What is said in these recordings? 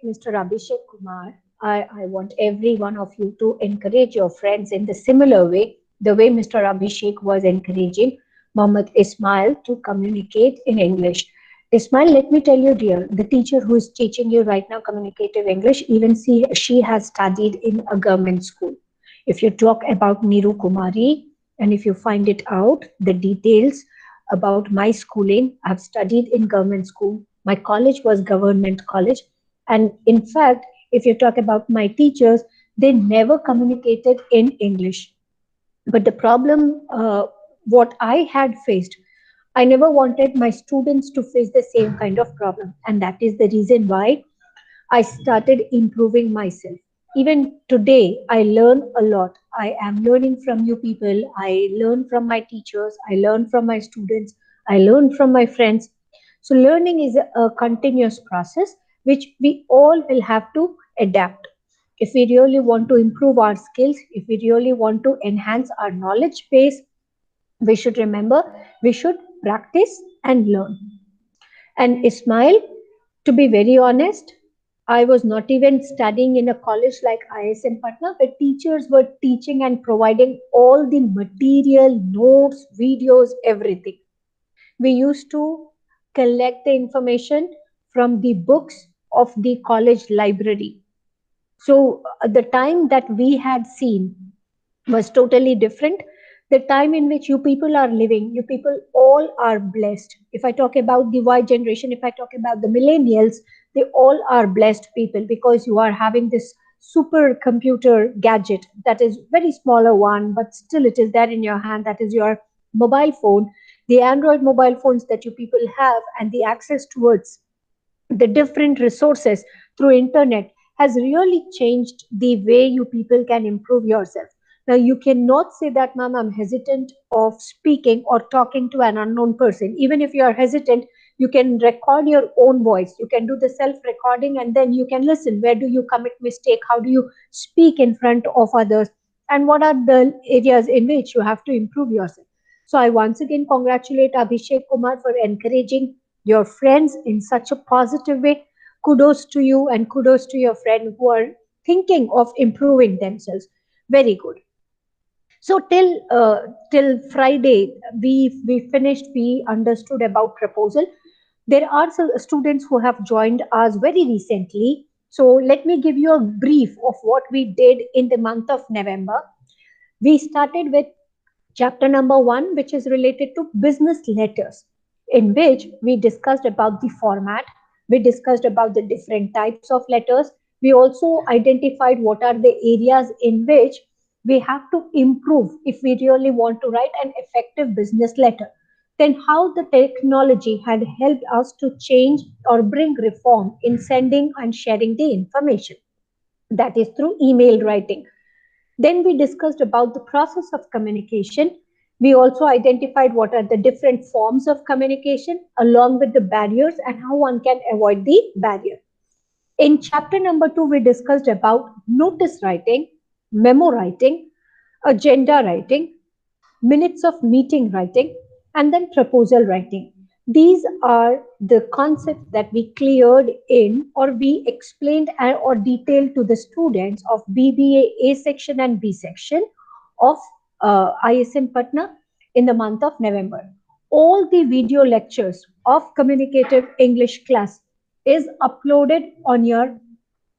Mr. Abhishek Kumar, I want every one of you to encourage your friends in the similar way, the way Mr. Abhishek was encouraging Mohammed Ismail to communicate in English. Ismail, let me tell you, dear, the teacher who is teaching you right now communicative English, even she has studied in a government school. If you talk about Niru Kumari, and if you find it out, the details about my schooling, I've studied in government school. My college was government college. And in fact, if you talk about my teachers, they never communicated in English. But the problem, what I had faced, I never wanted my students to face the same kind of problem. And that is the reason why I started improving myself. Even today, I learn a lot. I am learning from you people. I learn from my teachers. I learn from my students. I learn from my friends. So, learning is a continuous process which we all will have to adapt. If we really want to improve our skills, if we really want to enhance our knowledge base, we should remember we should practice and learn. And Ismail, to be very honest, I was not even studying in a college like ISM Patna, where teachers were teaching and providing all the material, notes, videos, everything. We used to collect the information from the books of the college library. So the time that we had seen was totally different. The time in which you people are living, you people all are blessed. If I talk about the Y generation, if I talk about the millennials, they all are blessed people because you are having this super computer gadget that is very smaller one, but still it is there in your hand. That is your mobile phone, the Android mobile phones that you people have, and the access towards the different resources through internet has really changed the way you people can improve yourself. Now you cannot say that, ma'am, I'm hesitant of speaking or talking to an unknown person. Even if you are hesitant, you can record your own voice, you can do the self recording, and then you can listen. Where do you commit mistake? How do you speak in front of others? And what are the areas in which you have to improve yourself? So I once again congratulate Abhishek Kumar for encouraging your friends in such a positive way. Kudos to you and kudos to your friend who are thinking of improving themselves. Very good. So till Friday, we finished. We understood about proposal. There are some students who have joined us very recently. So let me give you a brief of what we did in the month of November. We started with chapter number 1, which is related to business letters, in which we discussed about the format, we discussed about the different types of letters. We also identified what are the areas in which we have to improve if we really want to write an effective business letter. Then, how the technology had helped us to change or bring reform in sending and sharing the information, that is through email writing. Then we discussed about the process of communication. We also identified what are the different forms of communication along with the barriers and how one can avoid the barrier. In chapter number 2, we discussed about notice writing, memo writing, agenda writing, minutes of meeting writing, and then proposal writing. These are the concepts that we cleared in or we explained or detailed to the students of BBA A section and B section of ISM Patna in the month of November. All the video lectures of communicative English class is uploaded on your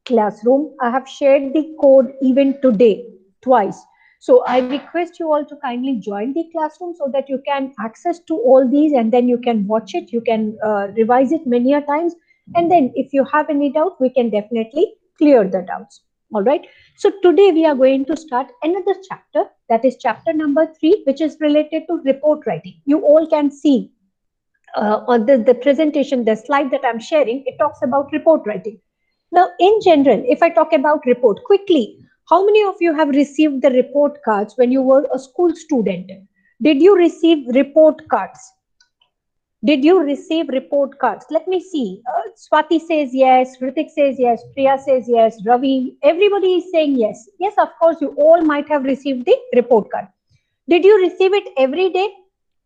classroom. I have shared the code even today twice. So I request you all to kindly join the classroom so that you can access to all these and then you can watch it, you can revise it many a times. And then if you have any doubt, we can definitely clear the doubts. All right. So today we are going to start another chapter, that is chapter number 3, which is related to report writing. You all can see on the presentation, the slide that I'm sharing, it talks about report writing. Now, in general, if I talk about report quickly, how many of you have received the report cards when you were a school student? Did you receive report cards? Did you receive report cards? Let me see. Swati says yes, Ritik says yes, Priya says yes, Ravi, everybody is saying yes. Yes, of course, you all might have received the report card. Did you receive it every day?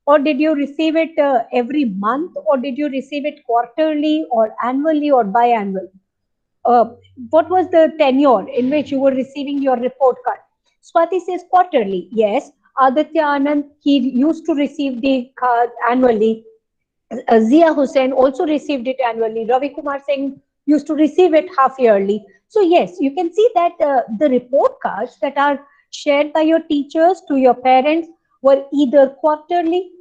Or did you receive it every month? Or did you receive it quarterly or annually or biannual? uh, what was the tenure in which you were receiving your report card? Swati says quarterly. Yes. Aditya Anand, he used to receive the card annually. Zia Hussain also received it annually. Ravi Kumar Singh used to receive it half yearly. So yes, you can see that the report cards that are shared by your teachers to your parents were either quarterly,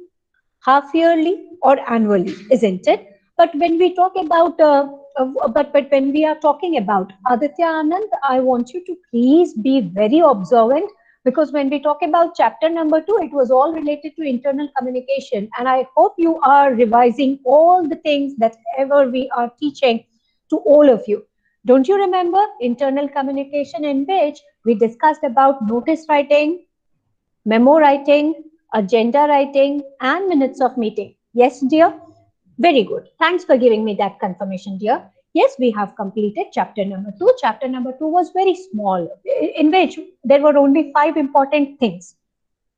half yearly, or annually, isn't it? But when we talk about but when we are talking about Aditya Anand, I want you to please be very observant, because when we talk about chapter number 2, it was all related to internal communication, and I hope you are revising all the things that ever we are teaching to all of you. Don't you remember internal communication, in which we discussed about notice writing, memo writing, agenda writing, and minutes of meeting? Yes, dear? Very good. Thanks for giving me that confirmation, dear. Yes, we have completed chapter number 2. Chapter number 2 was very small, in which there were only 5 important things.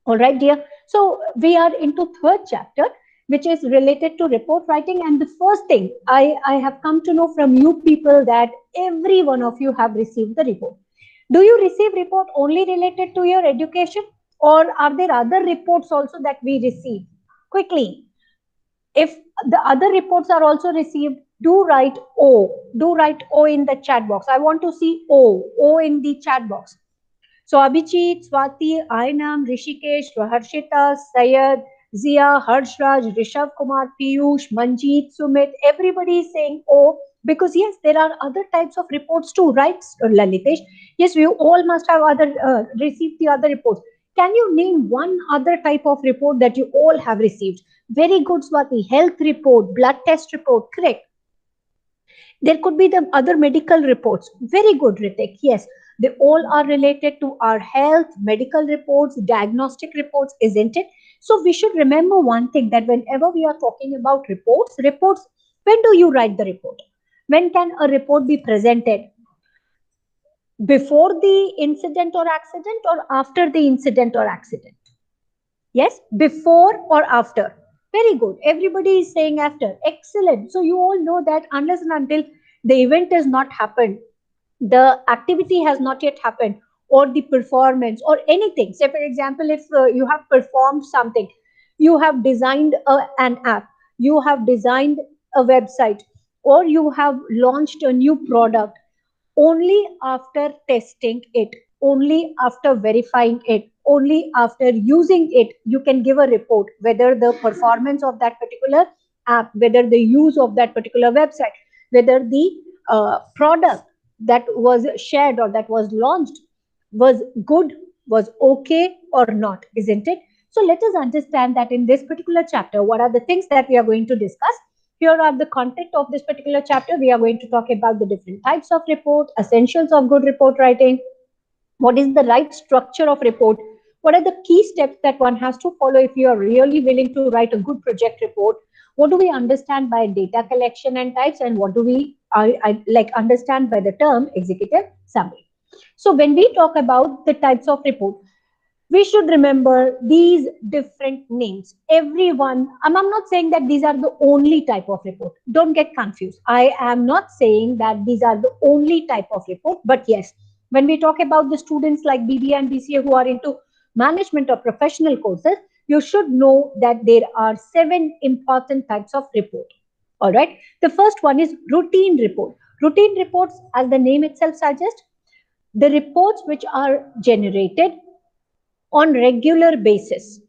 All right, dear. So we are into third chapter, which is related to report writing. And the first thing I have come to know from you people, that every one of you have received the report. Do you receive report only related to your education, or are there other reports also that we receive? Quickly, if the other reports are also received, do write O. Do write O in the chat box. I want to see O in the chat box. So Abhijit, Swati, Ainam, Rishikesh, Harshita, Sayed, Zia, Harshraj, Rishabh Kumar, Piyush, Manjeet, Sumit, everybody is saying oh, because yes, there are other types of reports too, right, Lalitesh? Yes, we all must have other received the other reports. Can you name one other type of report that you all have received? Very good, Swati. Health report, blood test report, correct. There could be the other medical reports. Very good, Ritik. Yes, they all are related to our health, medical reports, diagnostic reports, isn't it? So we should remember one thing, that whenever we are talking about reports, when do you write the report? When can a report be presented? Before the incident or accident, or after the incident or accident? Yes, before or after? Very good. Everybody is saying after. Excellent. So you all know that unless and until the event has not happened, the activity has not yet happened, or the performance or anything. Say, for example, if you have performed something, you have designed an app, you have designed a website, or you have launched a new product, only after testing it, only after verifying it, only after using it, you can give a report whether the performance of that particular app, whether the use of that particular website, whether the product that was shared or that was launched was good, was okay or not, isn't it? So let us understand that in this particular chapter, what are the things that we are going to discuss. Here are the content of this particular chapter. We are going to talk about the different types of report, essentials of good report writing, what is the right structure of report, what are the key steps that one has to follow if you are really willing to write a good project report, what do we understand by data collection and types, and what do we like understand by the term executive summary. So when we talk about the types of report, we should remember these different names. Everyone, I'm not saying that these are the only type of report. Don't get confused. I am not saying that these are the only type of report, but yes, when we talk about the students like BBA and BCA who are into management or professional courses, you should know that there are 7 important types of report. All right. The first one is routine report. Routine reports, as the name itself suggests, the reports which are generated on regular basis.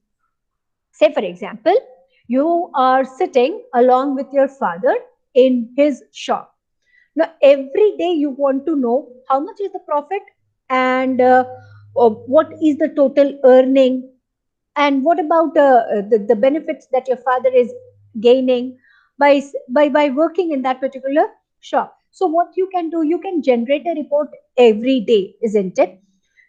Say, for example, you are sitting along with your father in his shop. Now, every day you want to know how much is the profit, and what is the total earning, and what about the benefits that your father is gaining by working in that particular shop. So what you can do, you can generate a report every day, isn't it?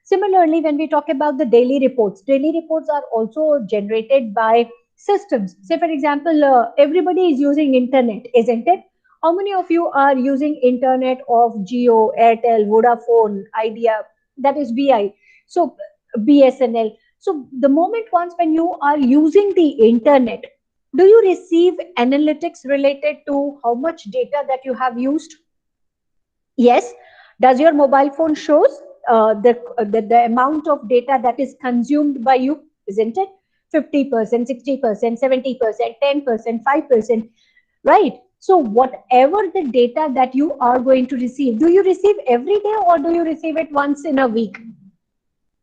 Similarly, when we talk about the daily reports are also generated by systems. Say, for example, everybody is using internet, isn't it? How many of you are using internet of Jio, Airtel, Vodafone, Idea, that is BI, so BSNL? So the moment once when you are using the internet, do you receive analytics related to how much data that you have used? Yes. Does your mobile phone shows the amount of data that is consumed by you, isn't it? 50%, 60%, 70%, 10%, 5%, right? So whatever the data that you are going to receive, do you receive every day or do you receive it once in a week?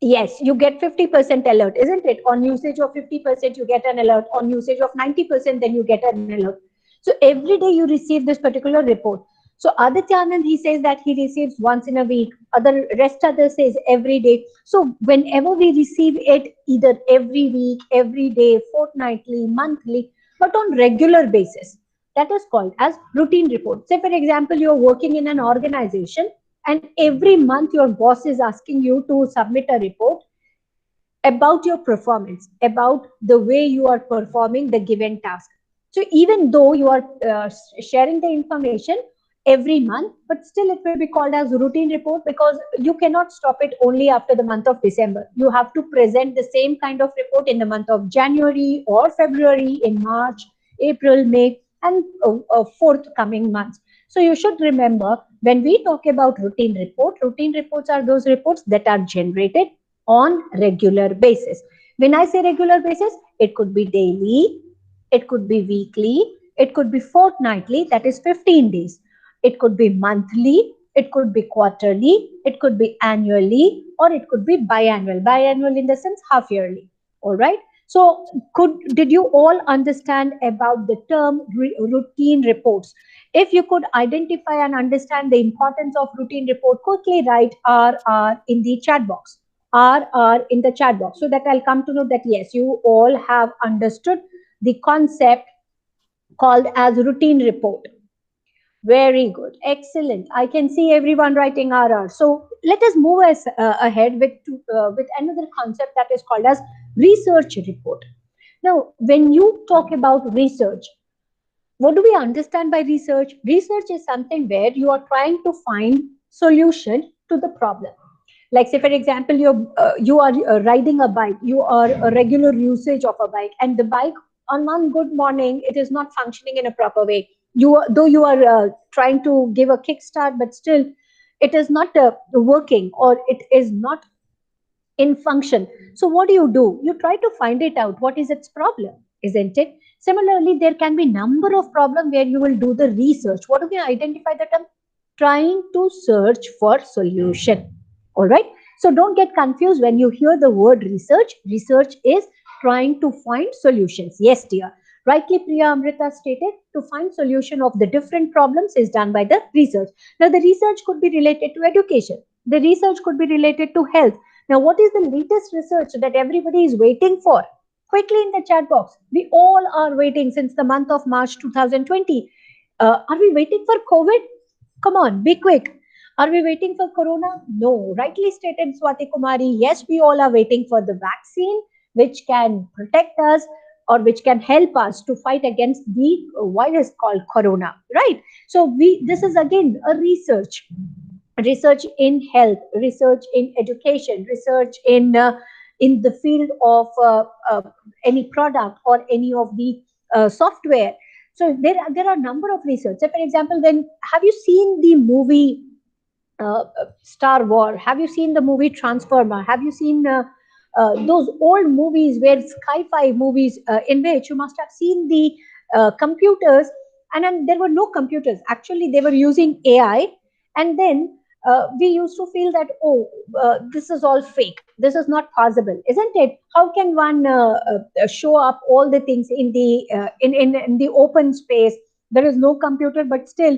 Yes, you get 50% alert, isn't it? On usage of 50%, you get an alert. On usage of 90%, then you get an alert. So every day you receive this particular report. So Aditya Anand, he says that he receives once in a week. Other rest others says every day. So whenever we receive it, either every week, every day, fortnightly, monthly, but on regular basis, that is called as routine report. Say for example, you're working in an organization and every month your boss is asking you to submit a report about your performance, about the way you are performing the given task. So even though you are sharing the information every month, but still it will be called as routine report because you cannot stop it only after the month of December. You have to present the same kind of report in the month of January or February, in March, April, May, and forthcoming months. So you should remember, when we talk about routine reports are those reports that are generated on regular basis. When I say regular basis, it could be daily, it could be weekly, it could be fortnightly, that is 15 days. It could be monthly, it could be quarterly, it could be annually, or it could be biannual. Biannual in the sense half yearly. All right. So did you all understand about the term routine reports? If you could identify and understand the importance of routine report, quickly write RR in the chat box. RR in the chat box, so that I'll come to know that yes, you all have understood the concept called as routine report. Very good, excellent. I can see everyone writing RR. So let us move ahead with another concept that is called as research report. Now, when you talk about research, what do we understand by research? Research is something where you are trying to find solution to the problem. Like say for example, you are riding a bike, you are a regular usage of a bike, and the bike on one good morning it is not functioning in a proper way. Though you are trying to give a kickstart, but still it is not working, or it is not in function. So what do? You try to find it out. What is its problem, isn't it? Similarly, there can be number of problems where you will do the research. What do we identify the term? Trying to search for solution. All right. So don't get confused when you hear the word research. Research is trying to find solutions. Yes, dear. Rightly, Priya Amrita stated, to find solution of the different problems is done by the research. Now, the research could be related to education. The research could be related to health. Now, what is the latest research that everybody is waiting for? Quickly in the chat box. We all are waiting since the month of March 2020. Are we waiting for COVID? Come on, be quick. Are we waiting for corona? No. Rightly stated, Swati Kumari. Yes, we all are waiting for the vaccine, which can protect us or which can help us to fight against the virus called corona. Right. So this is again a research in health, research in education, research in the field of any product or any of the software. So there are a number of research. So for example, when have you seen the movie Star Wars? Have you seen the movie Transformer? Have you seen those old movies where sci-fi movies in which you must have seen the computers, and then there were no computers. Actually, they were using AI, and then we used to feel that, oh, this is all fake. This is not possible, isn't it? How can one show up all the things in the in the open space? There is no computer, but still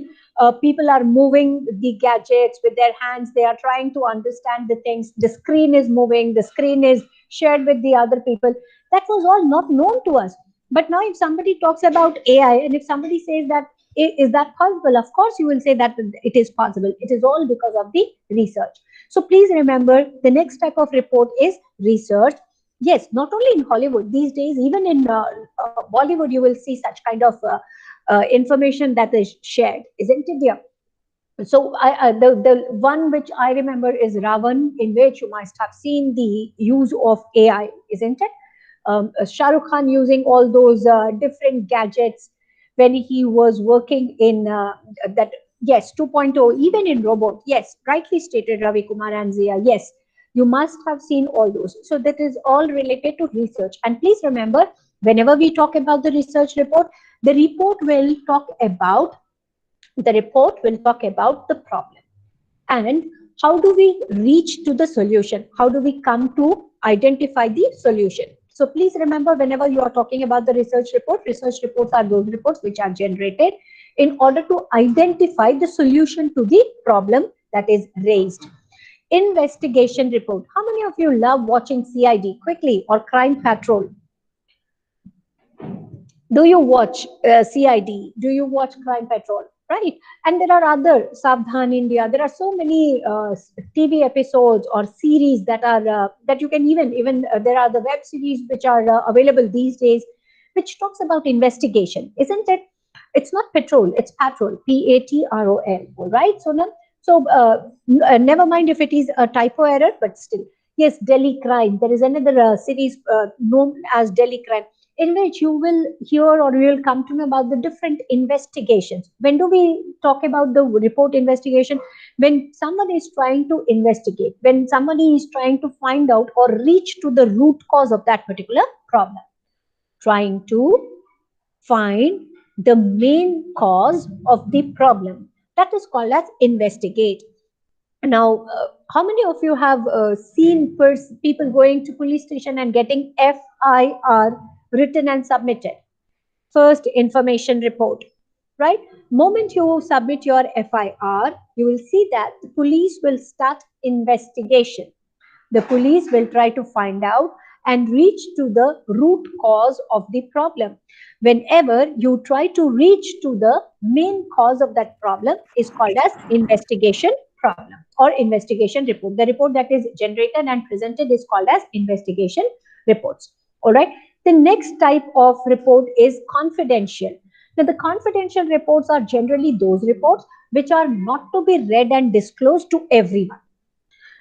people are moving the gadgets with their hands. They are trying to understand the things. The screen is moving. The screen is shared with the other people. That was all not known to us. But now, if somebody talks about AI, and if somebody says that, is that possible? Of course, you will say that it is possible. It is all because of the research. So please remember, the next type of report is research. Yes, not only in Hollywood these days, even in Bollywood, you will see such kind of information that is shared, isn't it, dear? So the one which I remember is Ravan, in which you must have seen the use of AI, isn't it? Shah Rukh Khan using all those different gadgets when he was working in that Yes, 2.0, even in robot. Yes, rightly stated, Ravi Kumar and Zia. Yes, you must have seen all those. So that is all related to research. And please remember, whenever we talk about the research report, the report will talk about the problem, and how do we reach to the solution, how do we come to identify the solution. So please remember, whenever you are talking about the research reports are those reports which are generated in order to identify the solution to the problem that is raised. Investigation report, how many of you love watching CID quickly or Crime Patrol? Do you watch CID? Do you watch Crime Patrol? Right? And there are other Savdhan India. There are so many TV episodes or series that are that you can even there are the web series which are available these days, which talks about investigation, isn't it? It's not patrol, it's patrol. Patrol. All right, Sonal. So never mind if it is a typo error, but still, yes, Delhi Crime. There is another series known as Delhi Crime, in which you will hear or you will come to know about the different investigations. When do we talk about the report investigation? When someone is trying to investigate, when somebody is trying to find out or reach to the root cause of that particular problem, trying to find the main cause of the problem. That is called as investigate. Now, how many of you have seen people going to police station and getting FIR written and submitted? First information report, right? Moment you submit your FIR, you will see that the police will start investigation. The police will try to find out and reach to the root cause of the problem. Whenever you try to reach to the main cause of that problem is called as investigation problem or investigation report. The report that is generated and presented is called as investigation reports. All right. The next type of report is confidential. Now, the confidential reports are generally those reports which are not to be read and disclosed to everyone,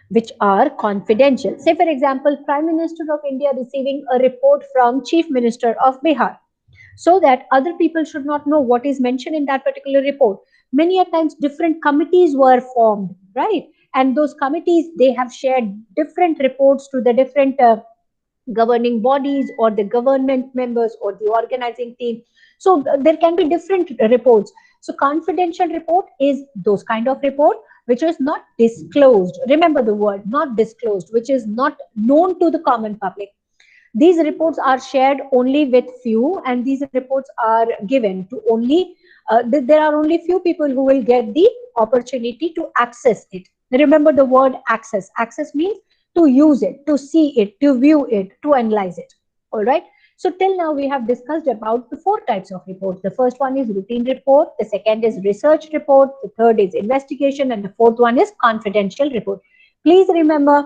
which are confidential. Say, for example, Prime Minister of India receiving a report from Chief Minister of Bihar, so that other people should not know what is mentioned in that particular report. Many a times, different committees were formed, right? And those committees, they have shared different reports to the different governing bodies or the government members or the organizing team. So there can be different reports. So confidential report is those kind of report which is not disclosed. Remember the word, not disclosed, which is not known to the common public. These reports are shared only with few, and these reports are given to only, there are only few people who will get the opportunity to access it. Remember the word access. Access means to use it, to see it, to view it, to analyze it. All right. So till now we have discussed about the four types of reports. The first one is routine report, the second is research report, the third is investigation, and the fourth one is confidential report. Please remember,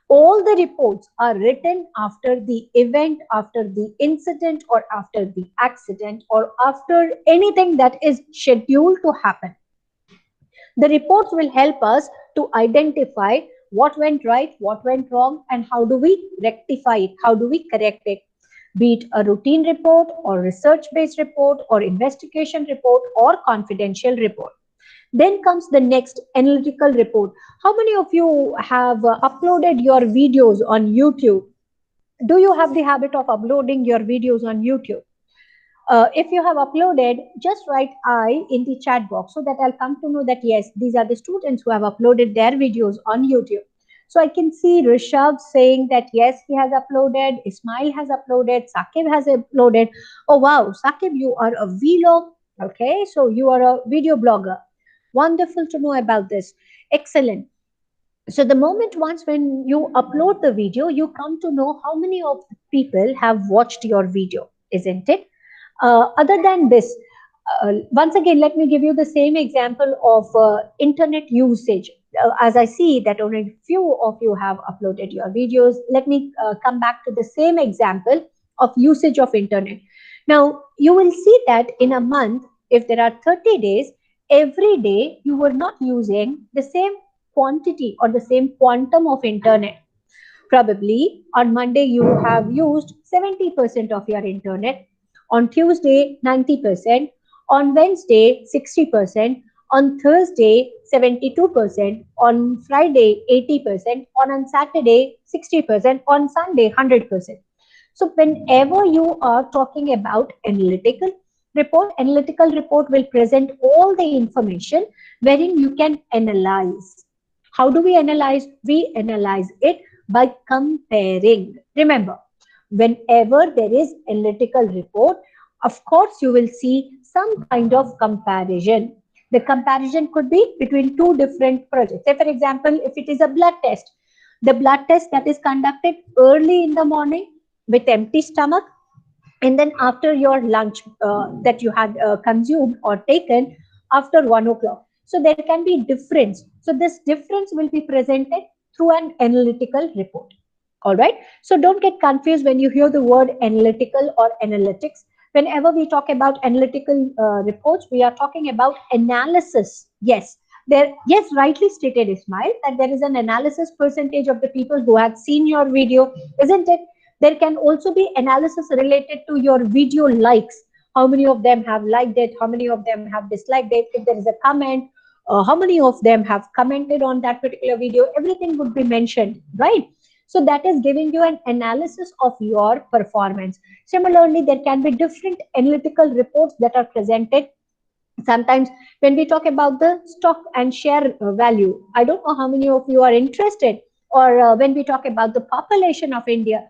all the reports are written after the event, after the incident, or after the accident, or after anything that is scheduled to happen. The reports will help us to identify what went right, what went wrong, and how do we rectify it, how do we correct it. Be it a routine report or research-based report or investigation report or confidential report. Then comes the next, analytical report. How many of you have uploaded your videos on YouTube? Do you have the habit of uploading your videos on YouTube? If you have uploaded, just write I in the chat box so that I'll come to know that yes, these are the students who have uploaded their videos on YouTube. So I can see Rishabh saying that yes, he has uploaded, Ismail has uploaded, Saqib has uploaded. Oh wow, Saqib, you are a vlog. Okay, so you are a video blogger. Wonderful to know about this. Excellent. So the moment once when you upload the video, you come to know how many of the people have watched your video, isn't it? Other than this, once again, let me give you the same example of internet usage. As I see that only few of you have uploaded your videos, let me come back to the same example of usage of internet. Now, you will see that in a month, if there are 30 days, every day you were not using the same quantity or the same quantum of internet. Probably on Monday you have used 70% of your internet, on Tuesday 90%, on Wednesday 60%, On Thursday, 72%, on Friday, 80%, on Saturday, 60%, on Sunday, 100%. So whenever you are talking about analytical report will present all the information wherein you can analyze. How do we analyze? We analyze it by comparing. Remember, whenever there is analytical report, of course you will see some kind of comparison. The comparison could be between two different projects. Say for example, if it is a blood test, the blood test that is conducted early in the morning with empty stomach, and then after your lunch that you had consumed or taken after 1 o'clock. So there can be difference. So this difference will be presented through an analytical report. All right. So don't get confused when you hear the word analytical or analytics. Whenever we talk about analytical reports, we are talking about analysis. Yes, there. Yes, rightly stated, Ismail, that there is an analysis percentage of the people who have seen your video, isn't it? There can also be analysis related to your video likes. How many of them have liked it? How many of them have disliked it? If there is a comment, how many of them have commented on that particular video? Everything would be mentioned, right? So that is giving you an analysis of your performance. Similarly, there can be different analytical reports that are presented. Sometimes when we talk about the stock and share value, I don't know how many of you are interested, or when we talk about the population of India.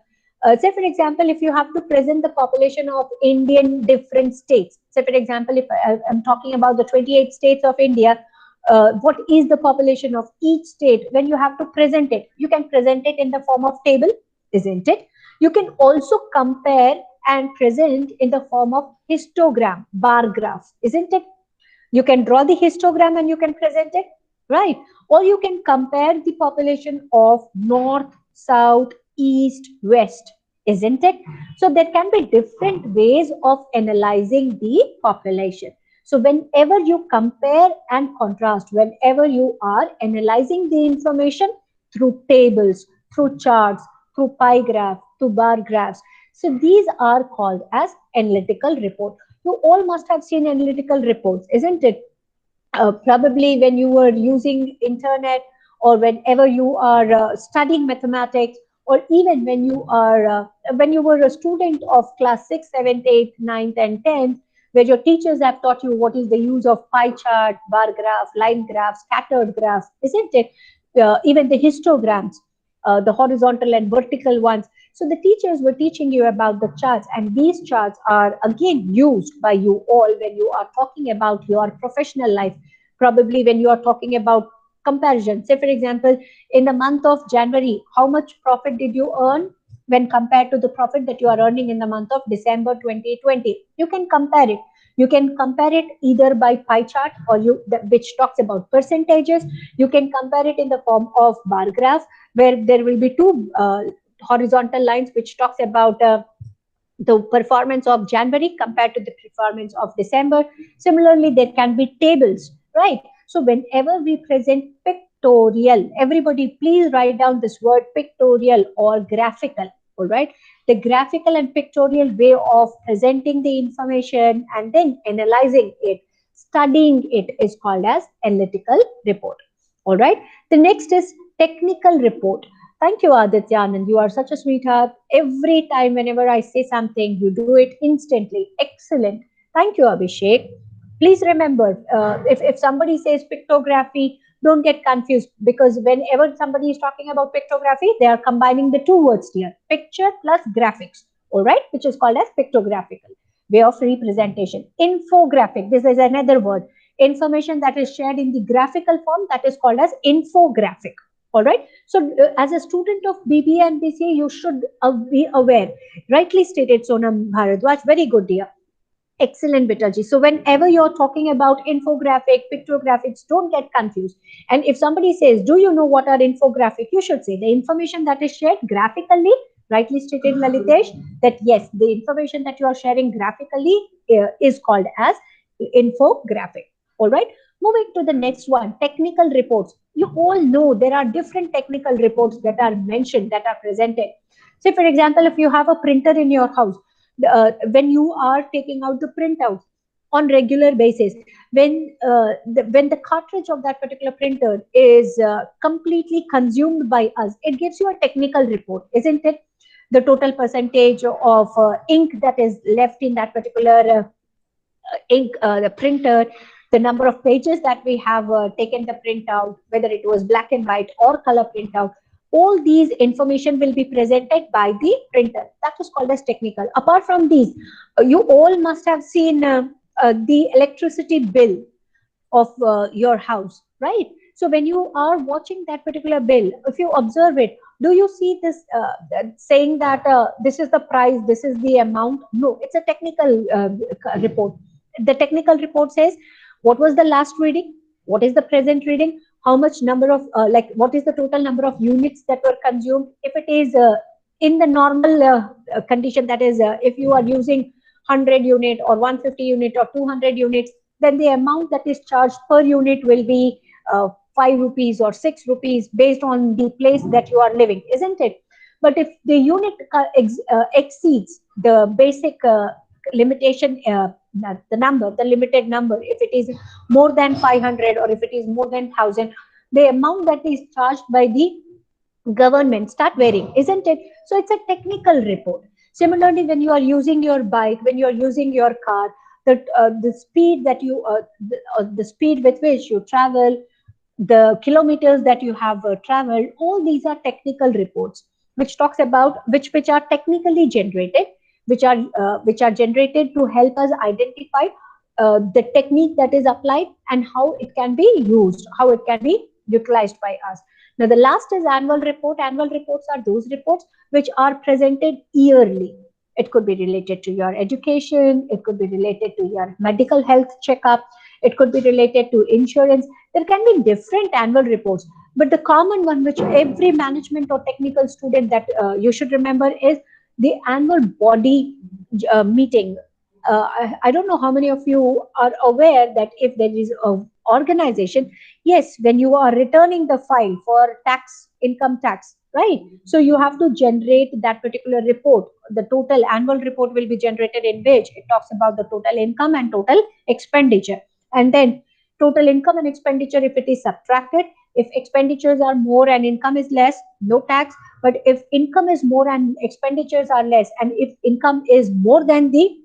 Say for example, if you have to present the population of Indian different states, say for example, if I'm talking about the 28 states of India, what is the population of each state? When you have to present it, you can present it in the form of table, isn't it? You can also compare and present in the form of histogram, bar graph, isn't it? You can draw the histogram and you can present it, right? Or you can compare the population of north, south, east, west, isn't it? So there can be different ways of analyzing the population. So whenever you compare and contrast, whenever you are analyzing the information through tables, through charts, through pie graph, through bar graphs, so these are called as analytical report. You all must have seen analytical reports, isn't it? Probably when you were using internet, or whenever you are studying mathematics, or even when you were a student of class 6, 7th, 8th, 9th and 10th, where your teachers have taught you what is the use of pie chart, bar graph, line graph, scattered graph, isn't it? Even the histograms, the horizontal and vertical ones. So the teachers were teaching you about the charts, and these charts are again used by you all when you are talking about your professional life. Probably when you are talking about comparison. Say, for example, in the month of January, how much profit did you earn when compared to the profit that you are earning in the month of December 2020? You can compare it. You can compare it either by pie chart, or which talks about percentages. You can compare it in the form of bar graph, where there will be two horizontal lines which talks about the performance of January compared to the performance of December. Similarly, there can be tables, right? So whenever we present pictorial, everybody please write down this word pictorial or graphical, all right? The graphical and pictorial way of presenting the information and then analyzing it, studying it, is called as analytical report, all right? The next is technical report. Thank you, Aditya Anand. You are such a sweetheart. Every time, whenever I say something, you do it instantly. Excellent. Thank you, Abhishek. Please remember, if somebody says pictography, don't get confused, because whenever somebody is talking about pictography, they are combining the two words here, picture plus graphics, all right, which is called as pictographical way of representation. Infographic, this is another word. Information that is shared in the graphical form, that is called as infographic. All right. So as a student of BBA and BCA, you should be aware. Rightly stated, Sonam Bharadwaj. Very good, dear. Excellent, Bitaji. So whenever you're talking about infographic, pictographics, don't get confused. And if somebody says, do you know what are infographic? You should say the information that is shared graphically, rightly stated, Lalitesh, that yes, the information that you are sharing graphically is called as infographic. All right. Moving to the next one, technical reports. You all know there are different technical reports that are mentioned, that are presented. Say, for example, if you have a printer in your house, when you are taking out the printout, on regular basis. When the cartridge of that particular printer is completely consumed by us, it gives you a technical report, isn't it? The total percentage of ink that is left in that particular ink, the printer, the number of pages that we have taken the printout, whether it was black and white or color printout. All these information will be presented by the printer. That is called as technical. Apart from these, you all must have seen the electricity bill of your house, right? So when you are watching that particular bill, if you observe it, do you see this saying that this is the price, this is the amount? No, it's a technical report. The technical report says what was the last reading, what is the present reading, how much number of like what is the total number of units that were consumed. If it is in the normal condition, that is if you are using 100 unit or 150 unit or 200 units, then the amount that is charged per unit will be 5 rupees or 6 rupees based on the place that you are living, isn't it? But if the unit exceeds the basic limitation, the limited number, if it is more than 500 or if it is more than 1000, the amount that is charged by the government start varying, isn't it? So it's a technical report. Similarly, when you are using your bike, when you are using your car, the speed that you the speed with which you travel, the kilometers that you have traveled, all these are technical reports which talks about which are technically generated, which are generated to help us identify the technique that is applied and how it can be used, how it can be utilized by us. Now, the last is annual report. Annual reports are those reports which are presented yearly. It could be related to your education, it could be related to your medical health checkup, it could be related to insurance. There can be different annual reports, but the common one which every management or technical student that you should remember is the annual body meeting. I don't know how many of you are aware that if there is a organization, yes, when you are returning the file for tax, income tax, right? So you have to generate that particular report. The total annual report will be generated in which it talks about the total income and total expenditure. And then total income and expenditure, if it is subtracted, if expenditures are more and income is less, no tax. But if income is more and expenditures are less, and if income is more than the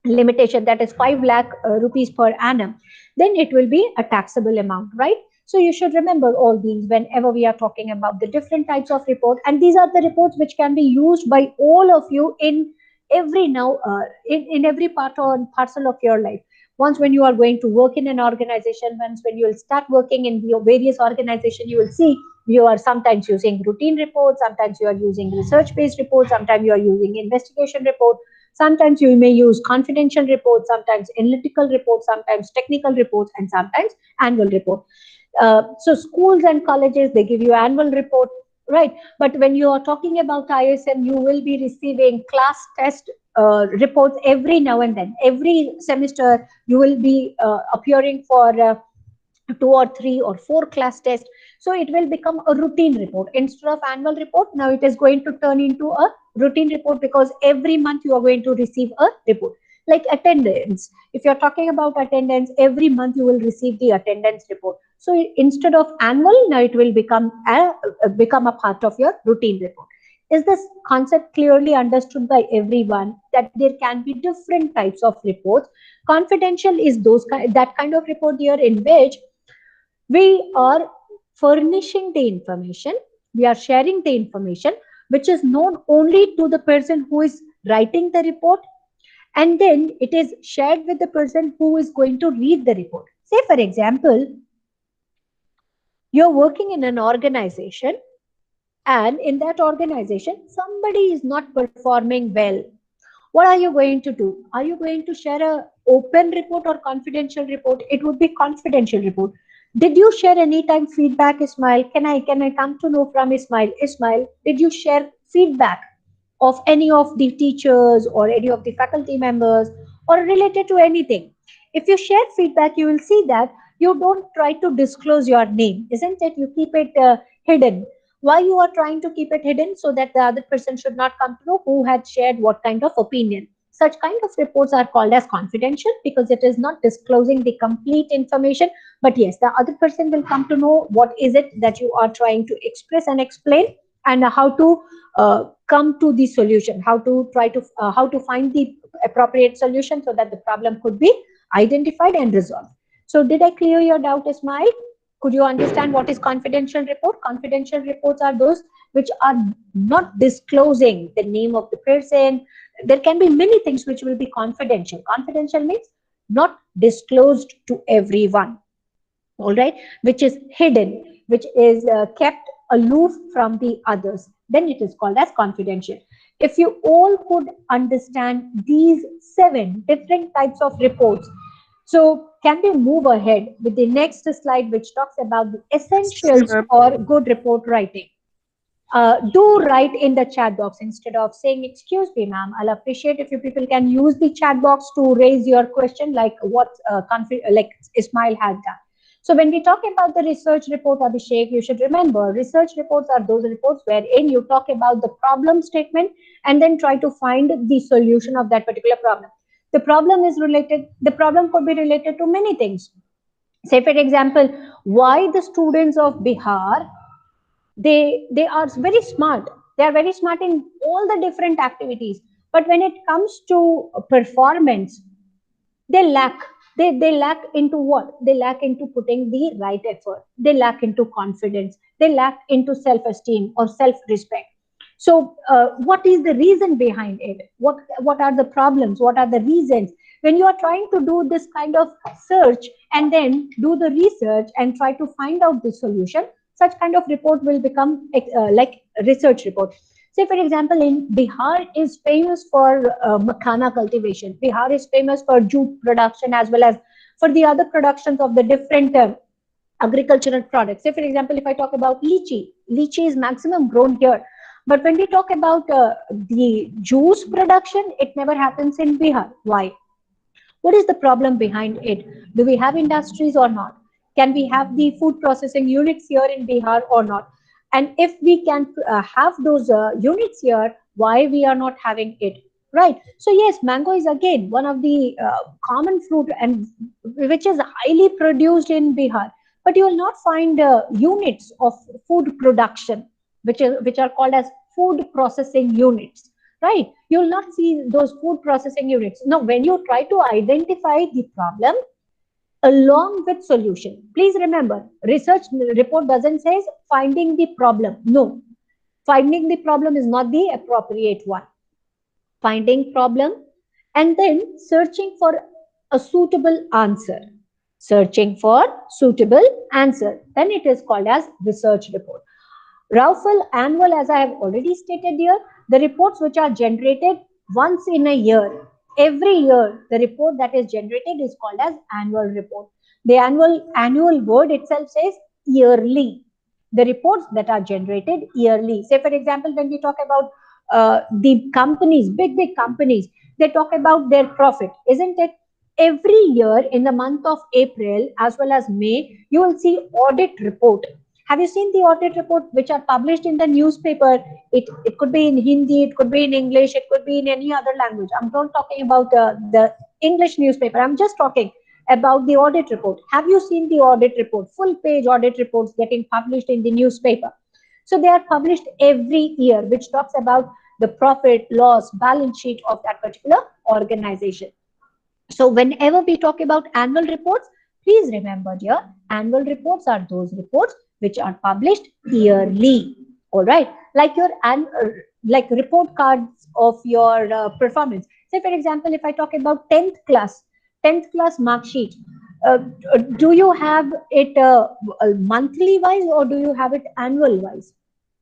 limitation, that is 5 lakh rupees per annum, then it will be a taxable amount, right? So you should remember all these whenever we are talking about the different types of report. And these are the reports which can be used by all of you in every now in every part or parcel of your life. Once when you are going to work in an organization, once when you will start working in your various organization, you will see you are sometimes using routine reports, sometimes you are using research based reports, sometimes you are using investigation report, sometimes you may use confidential reports, sometimes analytical reports, sometimes technical reports, and sometimes annual report. So schools and colleges, they give you annual report, right? But when you are talking about ISM, you will be receiving class test reports every now and then. Every semester, you will be appearing for 2 or 3 or 4 class tests. So it will become a routine report. Instead of annual report, now it is going to turn into a routine report, because every month you are going to receive a report. Like attendance, if you're talking about attendance, every month you will receive the attendance report. So instead of annual, now it will become a part of your routine report. Is this concept clearly understood by everyone, that there can be different types of reports? Confidential is that kind of report here in which we are furnishing the information, we are sharing the information which is known only to the person who is writing the report, and then it is shared with the person who is going to read the report. Say, for example, you're working in an organization, and in that organization, somebody is not performing well. What are you going to do? Are you going to share a open report or confidential report? It would be confidential report. Did you share any time feedback, Ismail? Can I come to know from Ismail? Ismail, did you share feedback of any of the teachers or any of the faculty members, or related to anything? If you share feedback, you will see that you don't try to disclose your name, isn't it? You keep it hidden. Why you are trying to keep it hidden? So that the other person should not come to know who had shared what kind of opinion. Such kind of reports are called as confidential because it is not disclosing the complete information. But yes, the other person will come to know what is it that you are trying to express and explain, and how to come to the solution, how to find the appropriate solution so that the problem could be identified and resolved. So did I clear your doubt, Ismail? Could you understand what is confidential report? Confidential reports are those which are not disclosing the name of the person. There can be many things which will be confidential. Confidential means not disclosed to everyone, all right, which is hidden, which is kept aloof from the others, then it is called as confidential. If you all could understand these 7 different types of reports, so can we move ahead with the next slide, which talks about the essentials for good report writing? Do write in the chat box instead of saying, excuse me, ma'am. I'll appreciate if you people can use the chat box to raise your question, like what like Ismail had done. So when we talk about the research report, Abhishek, you should remember research reports are those reports wherein you talk about the problem statement and then try to find the solution of that particular problem. The problem could be related to many things. Say, for example, why the students of Bihar, they are very smart, they are very smart in all the different activities, but when it comes to performance, they lack, they lack into what? They lack into putting the right effort, they lack into confidence, they lack into self esteem or self respect. So what is the reason behind it? What are the problems, what are the reasons? When you are trying to do this kind of search and then do the research and try to find out the solution, such kind of report will become like research report. Say, for example, in Bihar is famous for makhana cultivation. Bihar is famous for jute production as well as for the other productions of the different agricultural products. Say, for example, if I talk about lychee, lychee is maximum grown here. But when we talk about the juice production, it never happens in Bihar. Why? What is the problem behind it? Do we have industries or not? Can we have the food processing units here in Bihar or not? And if we can have those units here, why we are not having it? Right. So yes, mango is again one of the common fruit and which is highly produced in Bihar. But you will not find units of food production, which are called as food processing units, right? You will not see those food processing units. Now, when you try to identify the problem along with solution, please remember, research report doesn't say finding the problem. No, finding the problem is not the appropriate one. Finding problem and then searching for a suitable answer. Searching for suitable answer. Then it is called as research report. Raufel annual, as I have already stated here, the reports which are generated once in a year. Every year, the report that is generated is called as annual report. The annual word itself says yearly. The reports that are generated yearly. Say, for example, when we talk about the companies, big companies, they talk about their profit, isn't it? Every year in the month of April as well as May, you will see audit report. Have you seen the audit report which are published in the newspaper? It could be in Hindi, it could be in English, it could be in any other language. I'm not talking about the English newspaper. I'm just talking about the audit report. Have you seen the audit report? Full page audit reports getting published in the newspaper. So they are published every year, which talks about the profit, loss, balance sheet of that particular organization. So whenever we talk about annual reports, please remember, dear, annual reports are those reports which are published yearly. All right, like your like report cards of your performance. Say, for example, if I talk about 10th class mark sheet, do you have it monthly wise or do you have it annual wise?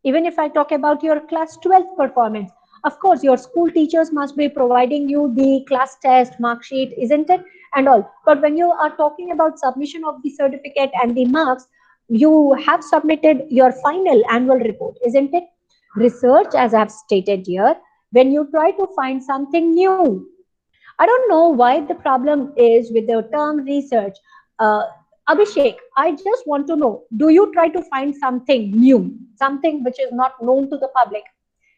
Even if I talk about your class 12th performance, of course, your school teachers must be providing you the class test, mark sheet, isn't it? And all. But when you are talking about submission of the certificate and the marks, you have submitted your final annual report, isn't it? Research, as I've stated here, when you try to find something new, I don't know why the problem is with the term research. Abhishek, I just want to know, do you try to find something new, something which is not known to the public?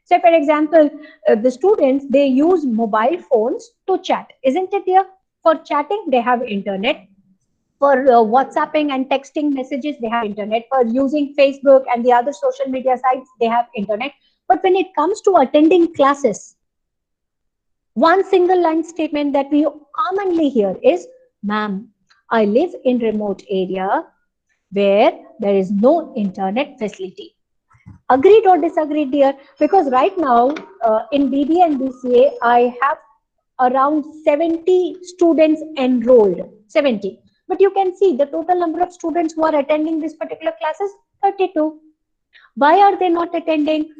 So for example, the students, they use mobile phones to chat, isn't it dear? For chatting, they have internet. For WhatsApping and texting messages, they have internet. For using Facebook and the other social media sites, they have internet. But when it comes to attending classes, one single line statement that we commonly hear is, ma'am, I live in remote area where there is no internet facility. Agreed or disagreed, dear? Because right now in BBA and BCA, I have around 70 students enrolled, 70. But you can see the total number of students who are attending this particular class is 32. Why are they not attending?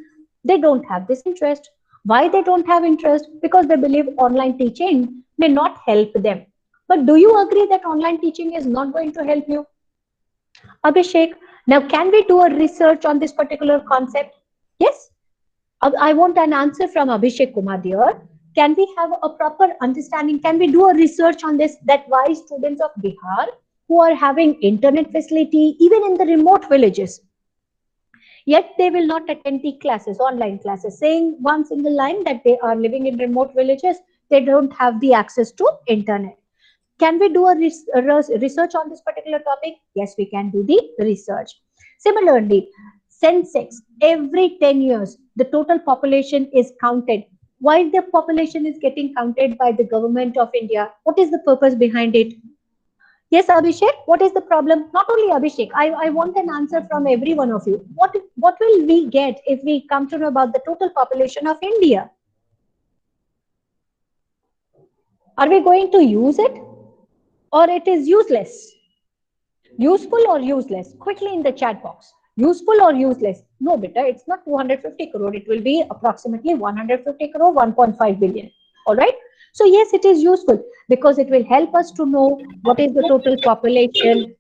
They don't have this interest. Why they don't have interest? Because they believe online teaching may not help them. But do you agree that online teaching is not going to help you? Abhishek, now can we do a research on this particular concept? Yes. I want an answer from Abhishek Kumar dear. Can we have a proper understanding? Can we do a research on this, that why students of Bihar who are having internet facility even in the remote villages, yet they will not attend the classes, online classes, saying one single line that they are living in remote villages, they don't have the access to internet. Can we do a research on this particular topic? Yes, we can do the research. Similarly, Sensex, every 10 years, the total population is counted. Why the population is getting counted by the government of India? What is the purpose behind it? Yes, Abhishek, what is the problem? Not only Abhishek, I want an answer from every one of you. What will we get if we come to know about the total population of India? Are we going to use it or it is useless? Useful or useless? Quickly in the chat box. Useful or useless? No, beta, it's not 250 crore. It will be approximately 150 crore, 1.5 billion. All right. So yes, it is useful because it will help us to know what is the total population.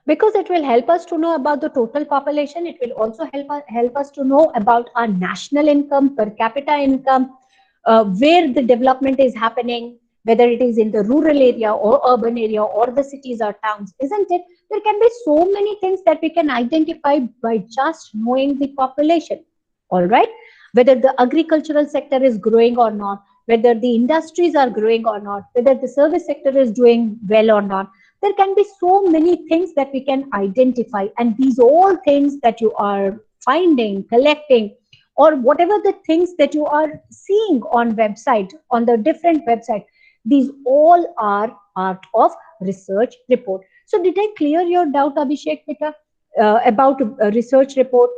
Because it will help us to know about the total population. It will also help us to know about our national income, per capita income, where the development is happening, whether it is in the rural area or urban area or the cities or towns, isn't it? There can be so many things that we can identify by just knowing the population. All right. Whether the agricultural sector is growing or not, whether the industries are growing or not, whether the service sector is doing well or not, there can be so many things that we can identify, and these all things that you are finding, collecting, or whatever the things that you are seeing on website, on the different website, these all are part of research report. So did I clear your doubt, Abhishek, beta, about a research report?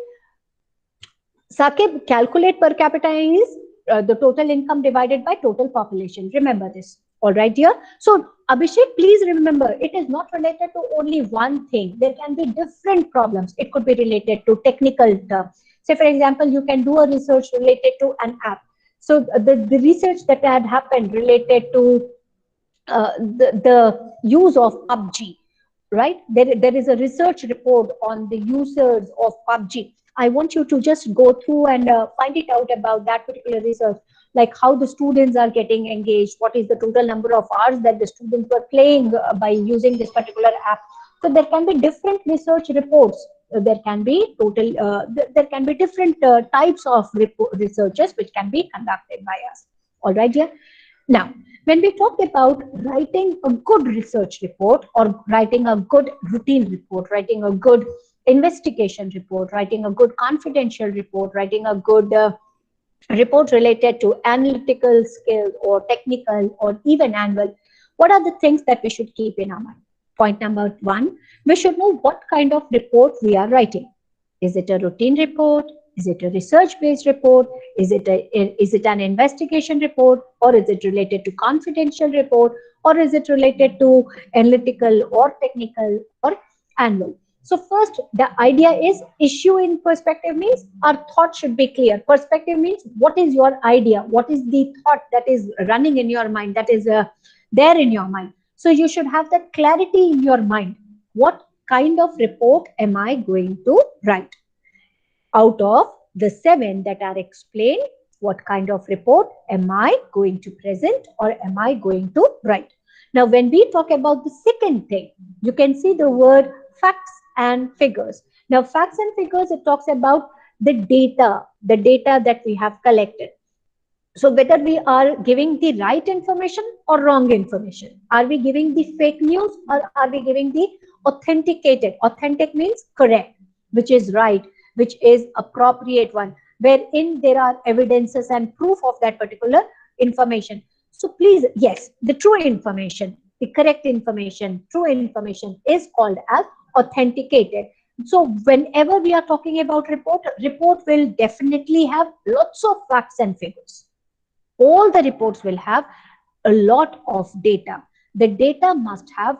Sakib, calculate per capita is the total income divided by total population. Remember this. All right, dear. So, Abhishek, please remember, it is not related to only one thing. There can be different problems. It could be related to technical terms. Say, for example, you can do a research related to an app. So, the research that had happened related to the use of PUBG, right? There is a research report on the users of PUBG. I want you to just go through and find it out about that particular research, like how the students are getting engaged, what is the total number of hours that the students were playing by using this particular app. So there can be different research reports. There can be there can be different types of researches which can be conducted by us. All right, yeah. Now, when we talk about writing a good research report or writing a good routine report, writing a good investigation report, writing a good confidential report, writing a good report related to analytical skills or technical or even annual, what are the things that we should keep in our mind? Point number one, we should know what kind of report we are writing. Is it a routine report? Is it a research-based report? Is it an investigation report? Or is it related to confidential report? Or is it related to analytical or technical or annual? So first, the idea is issue in perspective means our thought should be clear. Perspective means what is your idea? What is the thought that is running in your mind, that is there in your mind? So you should have that clarity in your mind. What kind of report am I going to write? Out of the 7 that are explained, What kind of report am I going to present or am I going to write? Now, when we talk about the second thing, you can see the word facts and figures. Now, facts and figures, it talks about the data that we have collected. So whether we are giving the right information or wrong information, are we giving the fake news or are we giving the authenticated? Authentic means correct, which is right, which is appropriate one, wherein there are evidences and proof of that particular information. So please, yes, the true information, the correct information, true information is called as authenticated. So whenever we are talking about report will definitely have lots of facts and figures. All the reports will have a lot of data. The data must have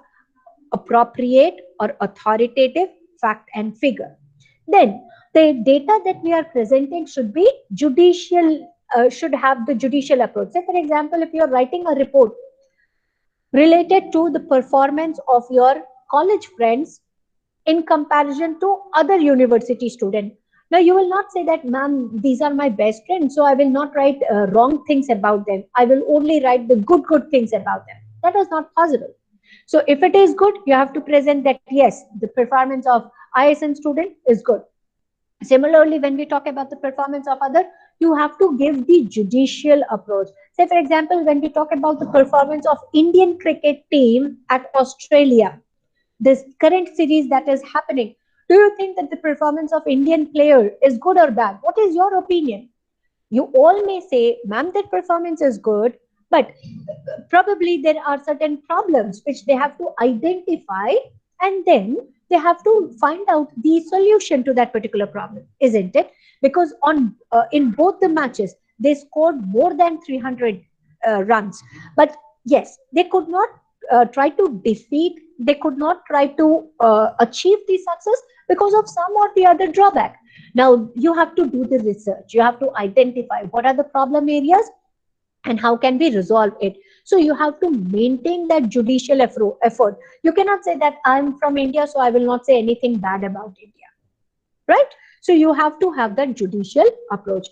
appropriate or authoritative fact and figure. Then the data that we are presenting should be judicial, should have the judicial approach. Say, for example, if you are writing a report related to the performance of your college friends in comparison to other university students. Now, you will not say that, ma'am, these are my best friends, so I will not write wrong things about them. I will only write the good things about them. That is not possible. So, if it is good, you have to present that, yes, the performance of ISM student is good. Similarly, when we talk about the performance of other, you have to give the judicial approach. Say, for example, when we talk about the performance of Indian cricket team at Australia, this current series that is happening, do you think that the performance of Indian player is good or bad? What is your opinion? You all may say, ma'am, that performance is good, but probably there are certain problems which they have to identify, and then they have to find out the solution to that particular problem, isn't it? Because on in both the matches they scored more than 300 runs, but yes, they could not try to defeat, they could not try to achieve the success because of some or the other drawback. Now you have to do the research, you have to identify what are the problem areas and how can we resolve it. So you have to maintain that judicial effort. You cannot say that I'm from India, so I will not say anything bad about India, right? So you have to have that judicial approach.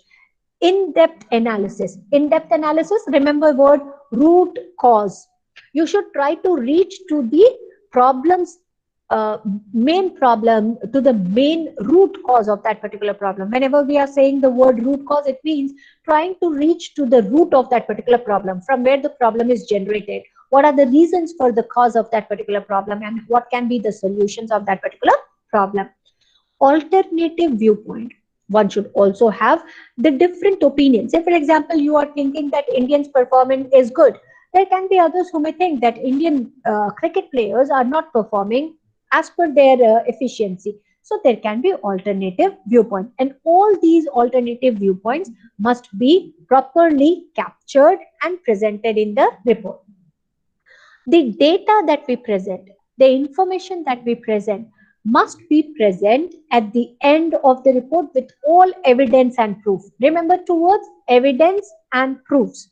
In-depth analysis. In-depth analysis, remember word root cause. You should try to reach to the problems, main problem, to the main root cause of that particular problem. Whenever we are saying the word root cause, it means trying to reach to the root of that particular problem, from where the problem is generated. What are the reasons for the cause of that particular problem and what can be the solutions of that particular problem. Alternative viewpoint. One should also have the different opinions. Say, for example, you are thinking that Indians' performance is good. There can be others who may think that Indian cricket players are not performing as per their efficiency. So there can be alternative viewpoint, and all these alternative viewpoints must be properly captured and presented in the report. The data that we present, the information that we present must be present at the end of the report with all evidence and proof. Remember two words, evidence and proofs.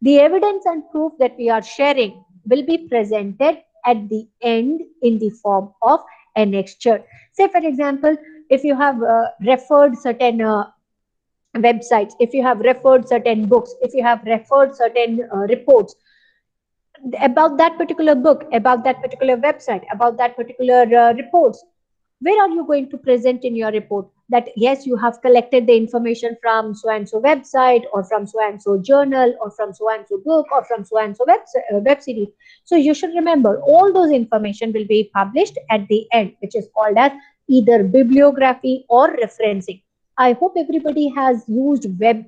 The evidence and proof that we are sharing will be presented at the end in the form of annexure. Say, for example, if you have referred certain websites, if you have referred certain books, if you have referred certain reports about that particular book, about that particular website, about that particular reports, where are you going to present in your report that yes, you have collected the information from so and so website or from so and so journal or from so and so book or from so and so web series. So you should remember all those information will be published at the end, which is called as either bibliography or referencing. I hope everybody has used web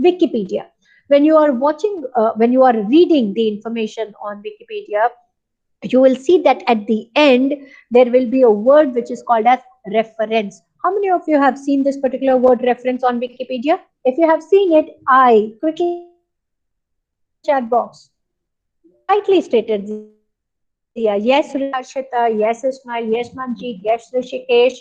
Wikipedia. When you are watching, when you are reading the information on Wikipedia, you will see that at the end there will be a word which is called as reference. How many of you have seen this particular word reference on Wikipedia? If you have seen it, I quickly type in the chat box. Rightly stated, Zia. Yes, Rashita. Yes, Ismail. Yes, Manjeet. Yes, Rishikesh.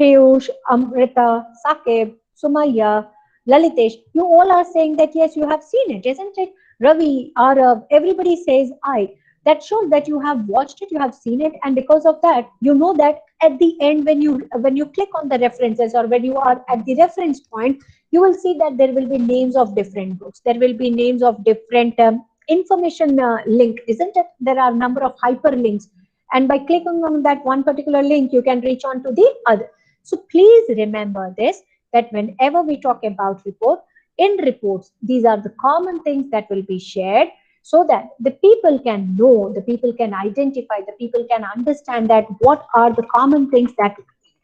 Piyush, Amrita, Sakib, Sumaya, Lalitesh. You all are saying that yes, you have seen it, isn't it? Ravi, Arav, everybody says I. That shows that you have watched it, you have seen it, and because of that, you know that at the end, when you click on the references, or when you are at the reference point, you will see that there will be names of different books, there will be names of different information link, isn't it? There are number of hyperlinks, and by clicking on that one particular link, you can reach on to the other. So please remember this, that whenever we talk about report, in reports, these are the common things that will be shared, so that the people can know, the people can identify, the people can understand that what are the common things that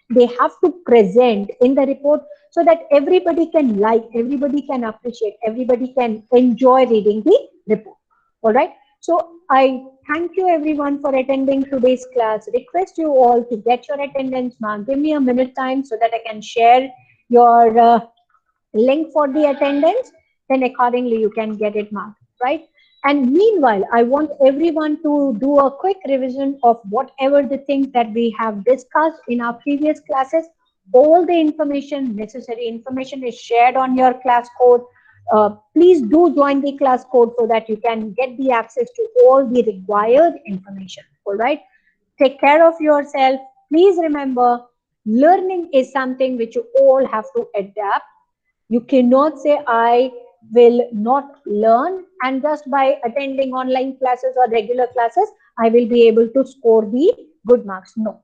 they have to present in the report, so that everybody can like, everybody can appreciate, everybody can enjoy reading the report. All right. So I thank you everyone for attending today's class. Request you all to get your attendance mark. Give me a minute time so that I can share your link for the attendance, then accordingly you can get it marked, right? And meanwhile, I want everyone to do a quick revision of whatever the things that we have discussed in our previous classes. All the information, necessary information is shared on your class code. Please do join the class code so that you can get the access to all the required information, all right? Take care of yourself. Please remember, learning is something which you all have to adapt. You cannot say, I will not learn, and just by attending online classes or regular classes, I will be able to score the good marks. No.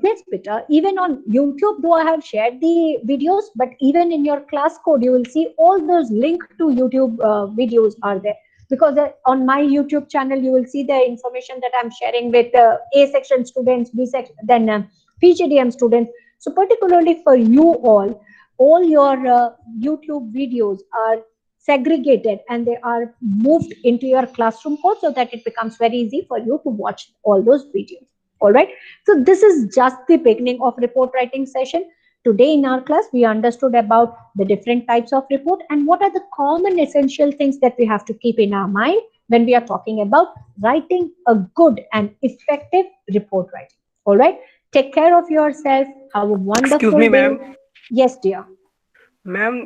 Yes, Peter, even on YouTube, though I have shared the videos, but even in your class code, you will see all those links to YouTube videos are there. Because on my YouTube channel, you will see the information that I'm sharing with A section students, B section, then PGDM students. So particularly for you all your YouTube videos are segregated and they are moved into your classroom code, so that it becomes very easy for you to watch all those videos. All right. So this is just the beginning of report writing session. Today in our class, we understood about the different types of report and what are the common essential things that we have to keep in our mind when we are talking about writing a good and effective report writing. All right. Take care of yourself. Have a Excuse wonderful me, day. ma'am. Yes, dear. Ma'am,